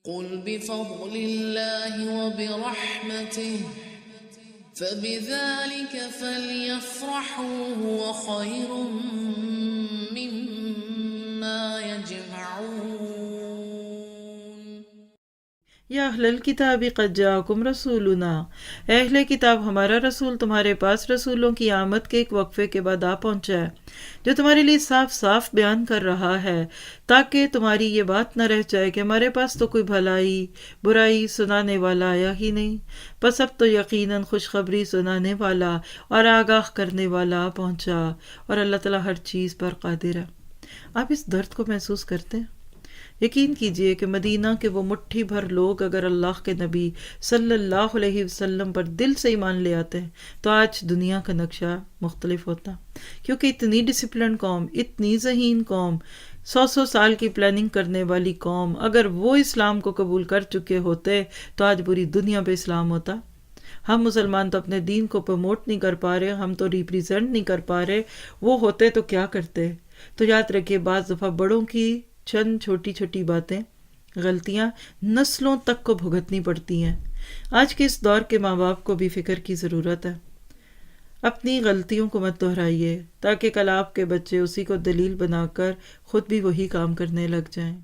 قل بفضل الله وبرحمته فبذلك فليفرحوا هو خير مما يجمعون۔ یا اہل الکتاب قد جاءکم رسولنا، اے اہل کتاب ہمارا رسول تمہارے پاس رسولوں کی آمد کے ایک وقفے کے بعد آ پہنچا ہے، جو تمہارے لیے صاف صاف بیان کر رہا ہے، تاکہ تمہاری یہ بات نہ رہ جائے کہ ہمارے پاس تو کوئی بھلائی برائی سنانے والا آیا ہی نہیں۔ بس اب تو یقیناً خوشخبری سنانے والا اور آگاہ کرنے والا آ پہنچا، اور اللہ تعالیٰ ہر چیز پر قادر ہے۔ آپ اس درد کو محسوس کرتے ہیں؟ یقین کیجئے کہ مدینہ کے وہ مٹھی بھر لوگ اگر اللہ کے نبی صلی اللہ علیہ وسلم پر دل سے ایمان لے آتے ہیں تو آج دنیا کا نقشہ مختلف ہوتا، کیونکہ اتنی ڈسپلن قوم، اتنی ذہین قوم، 100 سال کی پلاننگ کرنے والی قوم، اگر وہ اسلام کو قبول کر چکے ہوتے تو آج پوری دنیا پہ اسلام ہوتا۔ ہم مسلمان تو اپنے دین کو پروموٹ نہیں کر پا رہے، ہم تو ریپریزنٹ نہیں کر پا رہے، وہ ہوتے تو کیا کرتے۔ تو یاد رکھیے بعض دفعہ بڑوں کی چند چھوٹی چھوٹی باتیں، غلطیاں نسلوں تک کو بھگتنی پڑتی ہیں۔ آج کے اس دور کے ماں باپ کو بھی فکر کی ضرورت ہے، اپنی غلطیوں کو مت دہرائیے تاکہ کل آپ کے بچے اسی کو دلیل بنا کر خود بھی وہی کام کرنے لگ جائیں۔